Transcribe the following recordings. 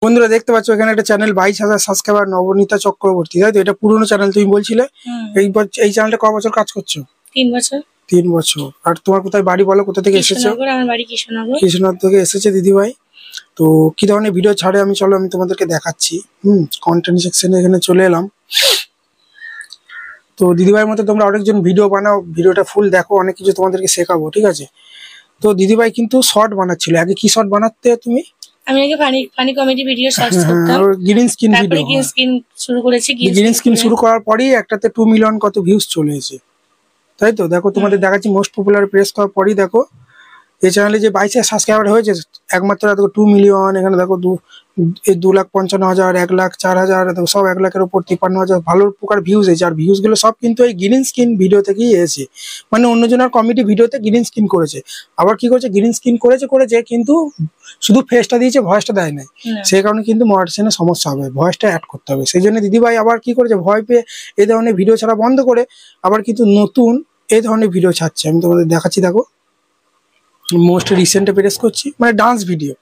বন্ধুরা দেখতে পাচ্ছ এখানে একটা চ্যানেল 22,000 সাবস্ক্রাইবার নবনীতা চক্রবর্তী, তাই তো? এটা পুরনো চ্যানেল তুমি বলছিলে। এই চ্যানেলটা ক বছর কাজ করছো? 3 বছর। 3 বছর। আর তোমার কোথায় বাড়ি বলো, কোথা থেকে এসেছো? আমার বাড়ি কৃষ্ণনগর। কৃষ্ণনগর থেকে এসেছে দিদিভাই। তো কি ধরনের ভিডিও ছাড়ে আমি তোমাদেরকে দেখাচ্ছি। কন্টেন্ট সেকশনে এখানে চলে এলাম। তো দিদিভাইয়ের মতো তোমরা অনেকজন ভিডিও বানাও, ভিডিওটা ফুল দেখো, অনেক কিছু তোমাদেরকে শেখাবো, ঠিক আছে? তো দিদিভাই কিন্তু শর্ট বানাচ্ছিল। আগে কি শর্ট বানাতে তুমি? আমি আগে ফানি কমেডি ভিডিও সার্চ করতাম, গ্রিন স্ক্রিন ভিডিও। তারপরে গ্রিন স্ক্রিন শুরু করেছি। গ্রিন স্ক্রিন শুরু করার পরেই একটাতে 2 মিলিয়ন কত ভিউজ চলে এসেছে, তাই তো? দেখো তোমাদের দেখাচ্ছি মোস্ট পপুলার প্রেস করার পরেই দেখো এই চ্যানেলে যে 22,000 সাবস্ক্রাইবার হয়েছে, একমাত্র দেখো 2 মিলিয়ন। এখানে দেখো 2,55,000, 1,04,000, দেখো সব 1 লাখের উপর, 53,000 ভালো প্রকার ভিউজ হয়েছে। আর ভিউজ গুলো সব কিন্তু এই গ্রিন স্ক্রিন ভিডিও থেকেই এসেছে, মানে অন্যজনের কমেডি ভিডিওতে গ্রিন স্ক্রিন করেছে। আবার কি করেছে, গ্রিন স্ক্রিন করেছে কিন্তু শুধু ফেসটা দিয়েছে, ভয়েসটা দেয় নাই। সেই কারণে কিন্তু মনিটাইজেশনের সমস্যা হবে, ভয়েসটা অ্যাড করতে হবে। সেই জন্য দিদিভাই আবার কি করেছে, ভয় পেয়ে এই ধরনের ভিডিও ছাড়া বন্ধ করে আবার কিন্তু নতুন এই ধরনের ভিডিও ছাড়ছে। আমি তোমাদের দেখাচ্ছি, দেখো মোস্ট রিসেন্টে প্রেস করছি, মানে ডান্স ভিডিও,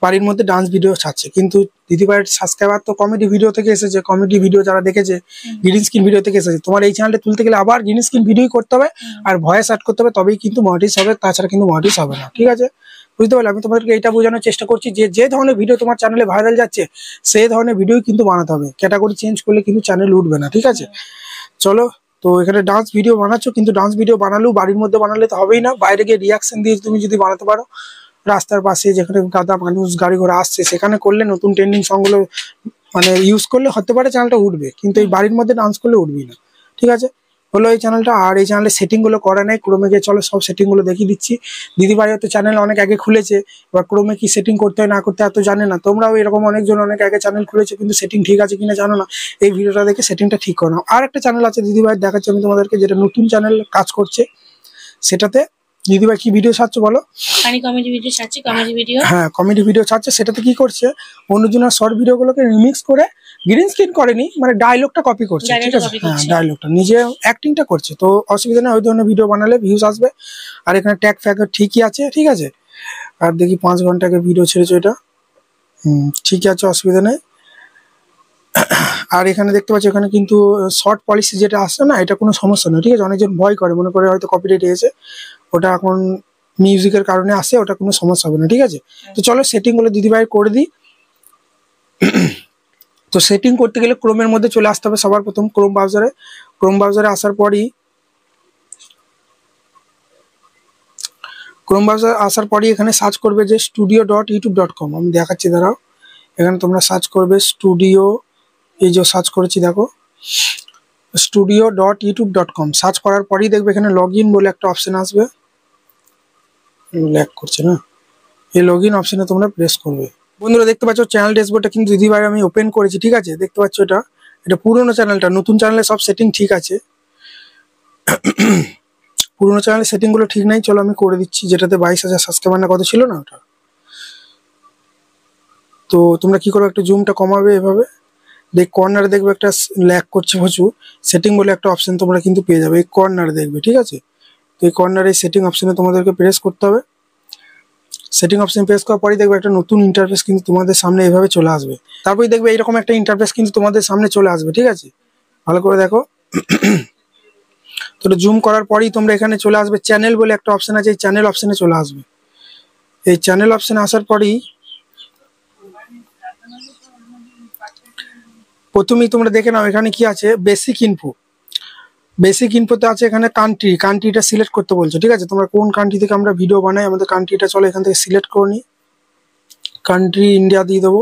বাড়ির মধ্যে ডান্স ভিডিও ছাড়ছে। কিন্তু দিদিভাইয়ের সাবস্ক্রাইবার তো কমেডি ভিডিও থেকে এসেছে, কমেডি ভিডিও যারা দেখেছে গ্রিন স্ক্রিন ভিডিও থেকে এসেছে। তোমার এই চ্যানেলটা তুলতে গেলে আবার গ্রিন স্ক্রিন ভিডিও করতে হবে আর ভয়েস অ্যাড করতে হবে, তবেই কিন্তু মনিটাইজ হবে, তাছাড়া কিন্তু মনিটাইজ হবে না, ঠিক আছে? বুঝতে পারলে? আমি তোমাদেরকে এটা বোঝানোর চেষ্টা করছি যে ধরনের ভিডিও তোমার চ্যানেলে ভাইরাল যাচ্ছে সেই ধরনের ভিডিও কিন্তু বানাতে হবে। ক্যাটাগরি চেঞ্জ করলে কিন্তু চ্যানেল উঠবে না, ঠিক আছে? চলো, তো এখানে ডান্স ভিডিও বানাচ্ছ, কিন্তু ডান্স ভিডিও বানালেও বাড়ির মধ্যে বানালে তো হবেই না, বাইরে গিয়ে রিয়াকশন দিয়ে তুমি যদি বানাতে পারো, রাস্তার পাশে যেখানে গাদা মানুষ গাড়ি ঘোড়া আসছে সেখানে করলে, নতুন ট্রেন্ডিং সংগুলো মানে ইউজ করলে হতে পারে চ্যানেলটা উঠবে, কিন্তু এই বাড়ির মধ্যে ডান্স করলে উঠবেই না, ঠিক আছে? হলো এই চ্যানেলটা। আর এই চ্যানেলের সেটিং গুলো করা নেই, ক্রোমে গিয়ে চলো সব সেটিং গুলো দেখিয়ে দিচ্ছি। দিদিভাই হয়তো চ্যানেল অনেক আগে খুলেছে, এবার ক্রোমে কি সেটিং করতে হয় না করতে এত জানে না। তোমরাও এরকম অনেকজন অনেক আগে চ্যানেল খুলেছে কিন্তু সেটিং ঠিক আছে কিনা জানো না, এই ভিডিওটা দেখে সেটিংটা ঠিক করো। আর একটা চ্যানেল আছে দিদিভাই দেখাচ্ছি আমি তোমাদেরকে, যেটা নতুন চ্যানেল কাজ করছে। সেটাতে দিদিভাই কি ভিডিও ছাড়ছো বলো? ফানি কমেডি ভিডিও ছাড়ছি, কমেডি ভিডিও। হ্যাঁ, কমেডি ভিডিও ছাড়ছে। সেটাতে কি করছে, অন্যজনের শর্ট ভিডিও গুলোকে রিমিক্স করে, গ্রিন স্ক্রিন করেনি, মানে ডায়লগটা কপি করছে, ঠিক আছে? হ্যাঁ, ডায়লগটা নিজে অ্যাক্টিংটা করছে। তো অসুবিধা নেই, ওই ধরনের ভিডিও বানালে ভিউজ আসবে। আর এখানে ট্যাগ ফ্যাগ ঠিকই আছে, ঠিক আছে? আর দেখি 5 ঘন্টা আগে ভিডিও ছেড়েছে এটা। ঠিকই আছে, অসুবিধা নেই। আর এখানে দেখতে পাচ্ছি এখানে কিন্তু শর্ট পলিসি যেটা আসছে না, এটা কোনো সমস্যা নয়, ঠিক আছে? অনেকজন ভয় করে, মনে করে হয়তো কপিরাইট এসেছে, ওটা এখন মিউজিকের কারণে আসে, ওটা কোনো সমস্যা হবে না, ঠিক আছে? তো চলো সেটিং গুলো দিদিভাই করে দিই। তো সেটিং করতে গেলে ক্রোমের মধ্যে চলে আসতে হবে সবার প্রথম, ক্রোম ব্রাউজারে আসার পরই এখানে সার্চ করবে যে studio.youtube.com। আমি দেখাচ্ছি, দাঁড়াও। এখানে তোমরা সার্চ করবে স্টুডিও, এই যে সার্চ করেছি দেখো, studio.youtube.com। সার্চ করার পরেই দেখবে এখানে লগ ইন বলে একটা অপশন আসবে। ল্যাগ করছে না, এই লগ ইন অপশনে তোমরা প্রেস করবে। বন্ধুরা দেখতে পাচ্ছ চ্যানেল ড্যাশবোর্ডটা কিন্তু দিদিভাই আমি ওপেন করেছি, ঠিক আছে? দেখতে পাচ্ছ এটা পুরোনো চ্যানেলটা, নতুন চ্যানেলে সব সেটিং ঠিক আছে। পুরোনো চ্যানেলের সেটিং গুলো ঠিক নাই, চলো আমি করে দিচ্ছি। যেটাতে 22,000 সাবস্ক্রাইবার না কত ছিল না ওটা। তো তোমরা কি করো, একটু জুমটা কমাবে এভাবে, কর্নারে দেখবে একটা ল্যাগ করছে প্রচুর, সেটিং বলে একটা অপশন তোমরা কিন্তু পেয়ে যাবে, এই কর্নারে দেখবে, ঠিক আছে? তো এই কর্নারে সেটিং অপশনে তোমাদেরকে প্রেস করতে হবে। সেটিং অপশন প্রেস করার পরেই দেখবে একটা নতুন ইন্টারফেস কিন্তু তোমাদের সামনে এভাবে চলে আসবে। তারপরে দেখবে এইরকম একটা ইন্টারফেস কিন্তু তোমাদের সামনে চলে আসবে, ঠিক আছে? ভালো করে দেখো। তো জুম করার পরেই তোমরা এখানে চলে আসবে, চ্যানেল বলে একটা অপশন আছে, এই চ্যানেল অপশনে চলে আসবে। এই চ্যানেল অপশনে আসার পরেই প্রথমেই তোমরা দেখে নাও এখানে কি আছে, বেসিক ইনফোতে আছে এখানে কান্ট্রিটা সিলেক্ট করতে বলছো, ঠিক আছে? তোমরা কোন কান্ট্রি থেকে আমরা ভিডিও বানাই, আমাদের কান্ট্রিটা চলো এখান থেকে সিলেক্ট করে নিই। কান্ট্রি ইন্ডিয়া দিয়ে দেবো।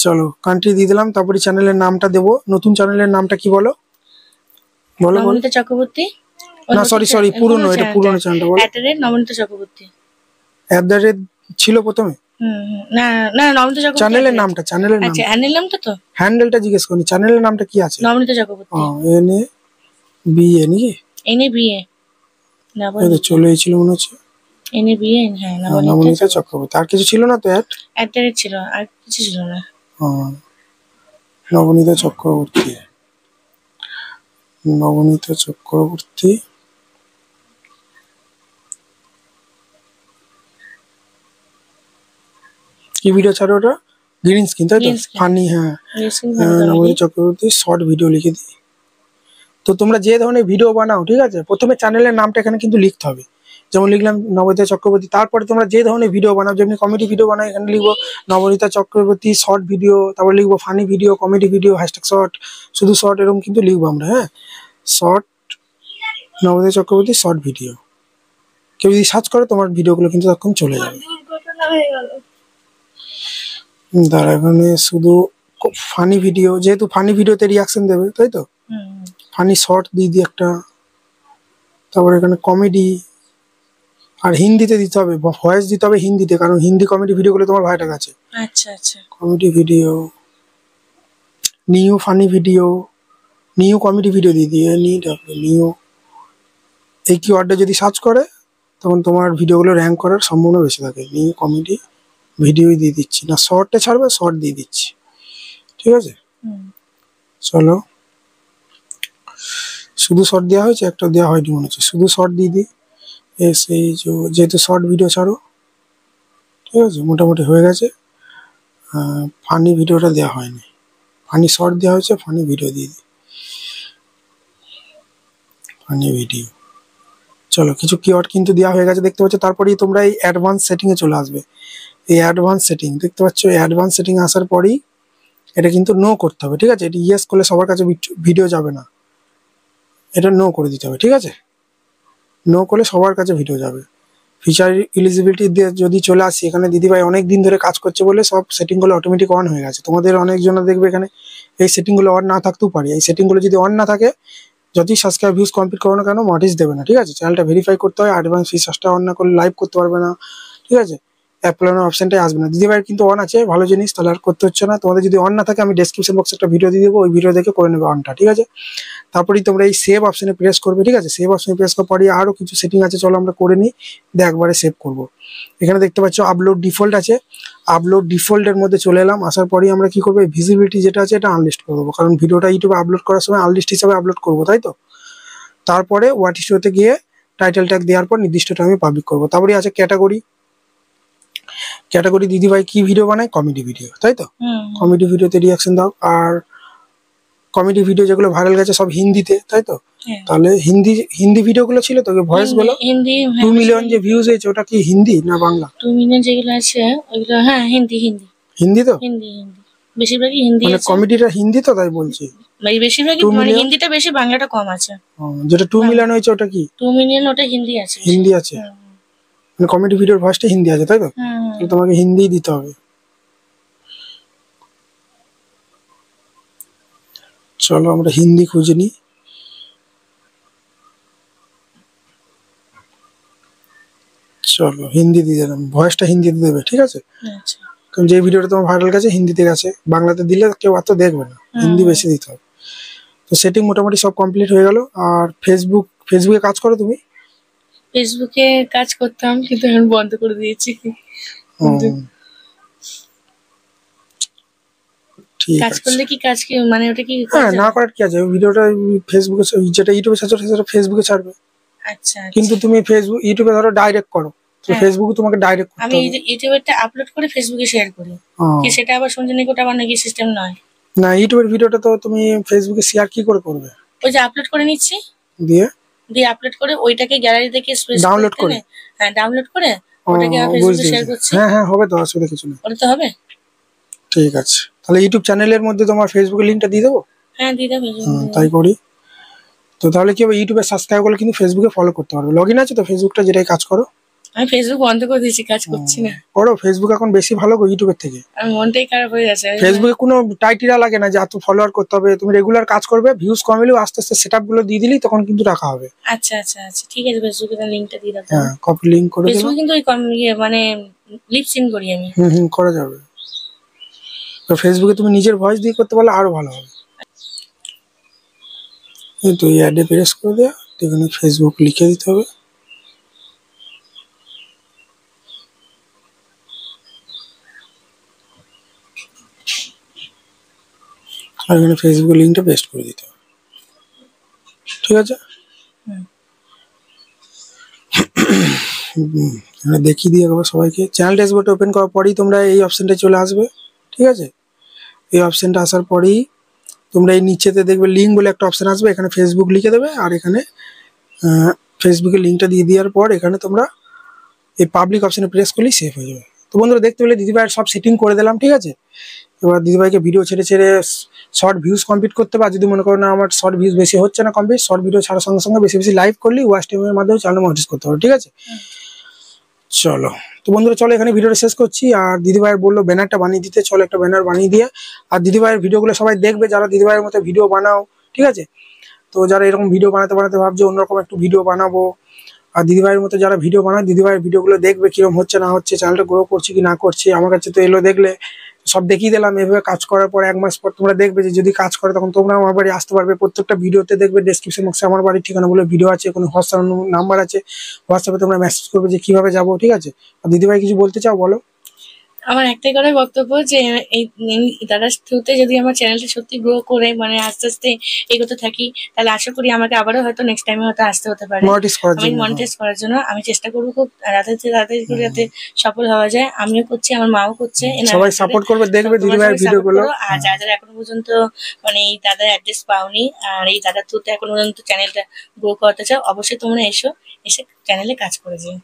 চলো কান্ট্রি দিয়ে দিলাম। তারপরে চ্যানেলের নামটা দেবো, নতুন চ্যানেলের নামটা কি বলো? নবনীতা চক্রবর্তী। না সরি, পুরনো, এটা পুরনো চ্যানেলটা বলো। নবনীতা চক্রবর্তী ছিল প্রথমে। না না, নবনীতা চক্রবর্তী চ্যানেলের নামটা, আচ্ছা হ্যান্ডেল নামটা তো, হ্যান্ডেলটা জিজ্ঞেস করি, চ্যানেলের নামটা কি আছে? নবনীতা চক্রবর্তী। NABA নাকি? NABA না, চলে এসেছিল মনে হচ্ছে। NABA, হ্যাঁ, নবনীতা চক্রবর্তী। আর কিছু ছিল না তো? অ্যাট ছিল, আর কিছু ছিল না। নবনীতা চক্রবর্তী। কি ভিডিও ছাড়ো ওটা? গ্রিন স্ক্রিন, তাই তো? Green screen. ফানি, হ্যাঁ। রিসেন্ট ভালো নবনীতা চক্রবর্তী শর্ট ভিডিও লিখে দিই। তো তোমরা যে ধরনের ভিডিও বানাও, ঠিক আছে, প্রথমে চ্যানেলের নামটা এখানে কিন্তু লিখতে হবে। যেমন লিখলাম নবনীতা চক্রবর্তী, তারপরে তোমরা যে ধরনের ভিডিও বানাও, যেমনি কমেডি ভিডিও বানাও এখানে লিখবো নবনীতা চক্রবর্তী শর্ট ভিডিও, তারপর লিখবো funny video, comedy video, hashtag short, শুধু শর্ট, এরকম কিন্তু লিখবো আমরা, হ্যাঁ। Short Nabanita Chakraborty short video, কেউ যদি সার্চ করে তোমার ভিডিওগুলো কিন্তু তখন চলে যাবে। দুর্ঘটনা হয়ে গেল। দাঁড়া, এখানে শুধু ফানি ভিডিও, যেহেতু ফানি ভিডিওতে রিয়াকশন দেবে, তাই তো? ফানি শর্ট দিয়ে দিই একটা, তারপর এখানে কমেডি, আর হিন্দিতে দিতে হবে, ভয়েস দিতে হবে হিন্দিতে, কারণ হিন্দি কমেডি ভিডিওগুলো তোমার ভাইটার কাছে। আচ্ছা আচ্ছা। Comedy video, new funny video, new comedy video দিয়ে দিয়ে নিউ, এই কিওয়ার্ডটা যদি সার্চ করে তখন তোমার ভিডিওগুলো র্যাঙ্ক করার সম্ভাবনা বেশি থাকে। নিউ কমেডি ভিডিওই দিয়ে দিচ্ছি, না শর্টে ছাড়বে, শর্ট দিয়ে দিচ্ছি, ঠিক আছে? চলো, শুধু শর্ট দেওয়া হয়েছে, একটা দেওয়া হয়নি মনে হচ্ছে, শুধু শর্ট দিয়ে দিই। সেই যেহেতু শর্ট ভিডিও ছাড়ো, ঠিক আছে, মোটামুটি হয়ে গেছে। ফানি ভিডিওটা দেওয়া হয়নি, ফানি শর্ট দেওয়া হয়েছে, ফানি ভিডিও দিয়ে দিই, ফানি ভিডিও। চলো, কিছু কিওয়ার্ড কিন্তু দেওয়া হয়ে গেছে দেখতে পাচ্ছ। তারপরেই তোমরা এই অ্যাডভান্স সেটিংয়ে চলে আসবে। এই অ্যাডভান্স সেটিং দেখতে পাচ্ছ, এই অ্যাডভান্স সেটিং আসার পরেই এটা কিন্তু নো করতে হবে, ঠিক আছে? এটা ইয়েস করলে সবার কাছে ভিডিও যাবে না, এটা নো করে দিতে হবে, ঠিক আছে? নো করলে সবার কাছে ভিডিও যাবে। ফিচার এলিজিবিলিটি দিয়ে যদি চলে আসি, এখানে দিদিভাই অনেক দিন ধরে কাজ করছে বলে সব সেটিংগুলো অটোমেটিক অন হয়ে গেছে। তোমাদের অনেকজনের দেখবে এখানে এই সেটিংগুলো অন না থাকতেও পারে। এই সেটিংগুলো যদি অন না থাকে, যদি সাবস্ক্রাইব ভিউজ কমপ্লিট করো না কেন, নোটিস দেবে না, ঠিক আছে? চ্যানেলটা ভেরিফাই করতে হয়, অ্যাডভান্স ফিচার্সটা অন না করলে লাইভ করতে পারবে না, ঠিক আছে? অ্যাপ্লানোর অপশনটাই আসবে না। দিদিভাইয়ের কিন্তু অন আছে, ভালো জিনিস, তাহলে আর করতে হচ্ছে না। তোমাদের যদি অন না থাকে, আমি ডেসক্রিপশন বক্সে একটা ভিডিও দিয়ে দেবো, ওই ভিডিও দেখে করে নেবে অনটা, ঠিক আছে? তারপরেই তোমরা এই সেভ অপশনে প্রেস করবে, ঠিক আছে? সেভ অপশনে প্রেস করার পরে আরও কিছু সেটিং আছে, চলো আমরা করে নিই, দিয়ে একবারে সেভ করবো। এখানে দেখতে পাচ্ছ আপলোড ডিফল্ট আছে, আপলোড ডিফল্টের মধ্যে চলে এলাম। আসার পরেই আমরা কি করবো, ভিজিবিলিটি যেটা আছে এটা আনলিস্ট করে দেবো, কারণ ভিডিওটা ইউটিউবে আপলোড করার সময় আনলিস্ট হিসাবে আপলোড করবো, তাই তো? তারপরে হোয়াট ইস শোতে গিয়ে টাইটেল ট্যাগ দেওয়ার পর নির্দিষ্ট টাইমে পাবলিক করবো। তারপরে আছে ক্যাটাগরি, ক্যাটাগরি দিদিভাই কি ভিডিও বানায়, কমেডি ভিডিও, তাই তো? কমেডি ভিডিওতে রিয়াকশন দাও। আর কমেডি ভিডিও যেগুলো ভাইরাল গেছে সব হিন্দিতে, তাই তো? তাহলে হিন্দি ভিডিওগুলো ছিল তো, ভয়েস গুলো হিন্দি 2 মিলিয়ন যে ভিউজ হয়েছে, ওটা কি হিন্দি না বাংলা? 2 মিলিয়ন যেগুলো আছে ওইগুলো, হ্যাঁ হিন্দি হিন্দি হিন্দি তো? হিন্দি হিন্দি বেশিরভাগই হিন্দি মানে আছে। কমেডিটা হিন্দি তো, তাই বলছি। মানে বেশিরভাগই, 2 মানে মিলিয়ন? হিন্দিটা বেশি, বাংলাটা কম আছে। যেটা 2 মিলিয়ন হয়েছে ওটা কি 2 মিলিয়ন? ওটা হিন্দি আছে। হিন্দি আছে, মানে কমেডি ভিডিওর ভয়েসটা হিন্দি আছে, তাই তো? তাহলে তোমাকে হিন্দি দিতে হবে। চলো আমরা হিন্দি খুঁজে নিই। চলো হিন্দি দিয়ে দিলাম, ভয়েসটা হিন্দিতে দেবে, ঠিক আছে? আচ্ছা। কারণ যে ভিডিওটা তোমার ভাইরাল গেছে হিন্দিতে গেছে, বাংলাতে দিলে কেউ এত দেখবে না, হিন্দি বেশি দিতে হবে। তো সেটিং মোটামুটি সব কমপ্লিট হয়ে গেল। আর ফেসবুকে কাজ করো তুমি? ফেসবুকে কাজ করতাম, কিন্তু এখন বন্ধ করে দিয়েছি। ঠিক কাজ আছে। করলে কি কাজ কি, মানে ওটা কি হ্যাঁ, না করার কি আছে, ভিডিওটা ফেসবুকে, যেটা ইউটিউবে ছাড়ছো সেটা ফেসবুকে ছাড়বে। আচ্ছা। কিন্তু তুমি ইউটিউবে ধরো ডাইরেক্ট করো, তো ফেসবুকে তোমাকে ডাইরেক্ট করতে আমি হবে। ইউটিউবেরটা আপলোড করে ফেসবুকে শেয়ার করি, কি সেটা আবার সঞ্জনী কোটা আবার নাকি সিস্টেম নয়? না, ইউটিউবের ভিডিওটা তো তুমি ফেসবুকে শেয়ার কি করে করবে? ওই যে আপলোড করে নিচ্ছি, দিয়ে আপলোড করে ওইটাকে গ্যালারি থেকে ডাউনলোড করে, হ্যাঁ ডাউনলোড করে ওটাকে ফেসবুকে শেয়ার করছি। হ্যাঁ হ্যাঁ, হবে তো, অসুবিধা কিছু নেই। ওটা তো হবে। ঠিক আছে, তাহলে ইউটিউব চ্যানেলের মধ্যে তোমার ফেসবুকের লিংকটা দিয়ে দেবো। হ্যাঁ দিয়ে দেবে। তাই করি। তো তাহলে কি হবে, ইউটিউবে সাবস্ক্রাইব করলে কিন্তু ফেসবুকে ফলো করতে পারবে। লগইন আছে তো ফেসবুকটা, যেটাই কাজ করো। আমি ফেসবুক বন্ধ করে দিয়েছি, কাজ করছি না। করো, ফেসবুক এখন বেশি ভালো গো ইউটিউবের থেকে। আমার মনটাই খারাপ হয়ে যাচ্ছে। ফেসবুকে কোনো টাইটেরিয়া লাগে না যে এত ফলোয়ার করতে হবে, তুমি রেগুলার কাজ করবে, ভিউজ কমেলেও আস্তে আস্তে সেটআপ গুলো দিয়ে দিলেই তখন কিন্তু রাখা হবে। আচ্ছা আচ্ছা আচ্ছা, ঠিক আছে, ফেসবুকে তার লিংকটা দিয়ে দাও। হ্যাঁ, কপি লিংক করে দেব। ফেসবুক কিন্তু ওই মানে লিপ সিন করি আমি। করা যাবে। তো ফেসবুকে তুমি নিজের ভয়েস দিয়ে করতে পারলে আরো ভালো হবে। এই তো, এই অ্যাডে প্রেস করে দেয়া, এখানে ফেসবুক লিখে দিতে হবে। আর এখানে ফেসবুকের লিঙ্কটা পেস্ট করে দিতে হবে, ঠিক আছে? এখানে দেখিয়ে দিয়ে দেবো সবাইকে। চ্যানেল ড্যাশবোর্ড ওপেন করার পরেই তোমরা এই অপশনটা চলে আসবে, ঠিক আছে। এই অপশনটা আসার পরেই তোমরা এই নিচেতে দেখবে লিঙ্ক বলে একটা অপশন আসবে, এখানে ফেসবুক লিখে দেবে, আর এখানে ফেসবুকের লিঙ্কটা দিয়ে দেওয়ার পর এখানে তোমরা এই পাবলিক অপশনে প্রেস করলেই সেভ হয়ে যাবে। তো বন্ধুরা দেখতে পেলে দিদিভাইয়ের সব সেটিং করে দিলাম, ঠিক আছে। এবার দিদিভাইকে ভিডিও ছেড়ে ছেড়ে শর্ট ভিউজ কমপ্লিট করতে পার। যদি মনে করো না আমার শর্ট ভিউজ বেশি হচ্ছে না কমপ্লিট, শর্ট ভিডিও ছাড়ার সঙ্গে সঙ্গে বেশি বেশি লাইভ করলি ওয়াচ টাইমের মাধ্যমে চ্যানেল মনিটাইজ করতে পারো, ঠিক আছে। চলো তো বন্ধুরা, চলো এখানে ভিডিওটা শেষ করছি। আর দিদিভাইয়ের বললো ব্যানারটা বানিয়ে দিতে, চলো একটা ব্যানার বানিয়ে দিয়ে। আর দিদিভাইয়ের ভিডিওগুলো সবাই দেখবে যারা দিদিভাইয়ের মতো ভিডিও বানাও, ঠিক আছে। তো যারা এরকম ভিডিও বানাতে বানাতে ভাবছো অন্যরকম একটু ভিডিও বানাবো, আর দিদিভাইয়ের মতো যারা ভিডিও বানায় দিদিভাইয়ের ভিডিওগুলো দেখবে কিরকম হচ্ছে না হচ্ছে, চ্যানেলটা গ্রো করছে কি না করছে। আমার কাছে তো এলো দেখলে সব দেখিয়ে দিলাম। এভাবে কাজ করার পর 1 মাস পর তোমরা দেখবে যে যদি কাজ করে তখন তোমরা আমার বাড়ি আসতে পারবে। প্রত্যেকটা ভিডিওতে দেখবে ডেসক্রিপশন বক্সে আমার বাড়ির ঠিকানা বলে ভিডিও আছে, কোনো হোয়াটসঅ্যাপ নাম্বার আছে, হোয়াটসঅ্যাপে তোমরা মেসেজ করবে যে কিভাবে যাবো, ঠিক আছে। আর দিদিভাই কিছু বলতে চাও বলো। আমার একটাই করে বক্তব্য যে এই দাদার থ্রুতে যদি আমার চ্যানেলটা সত্যি গ্রো করে মানে আস্তে আস্তে এগোতে থাকি, তাহলে আশা করি আমাকে আবারও হয়তো নেক্সট টাইমে হয়তো আসতে হতে পারে মনিটাইজ করার আমি জন্য। মনিটাইজ করার জন্য। আমি চেষ্টা করবো খুব তাড়াতাড়ি করে যাতে সফল হওয়া যায়। আমিও করছি, আমার মাও করছে। সবাই সাপোর্ট করবে, দেখবে দিদিভাইয়ের ভিডিওগুলো। আর যারা যারা এখনো পর্যন্ত মানে এই দাদার অ্যাড্রেস পাওনি আর এই দাদার থ্রুতে এখনো পর্যন্ত চ্যানেলটা গ্রো করতে চাও, অবশ্যই তোমরা এসে চ্যানেলে কাজ করে যাও।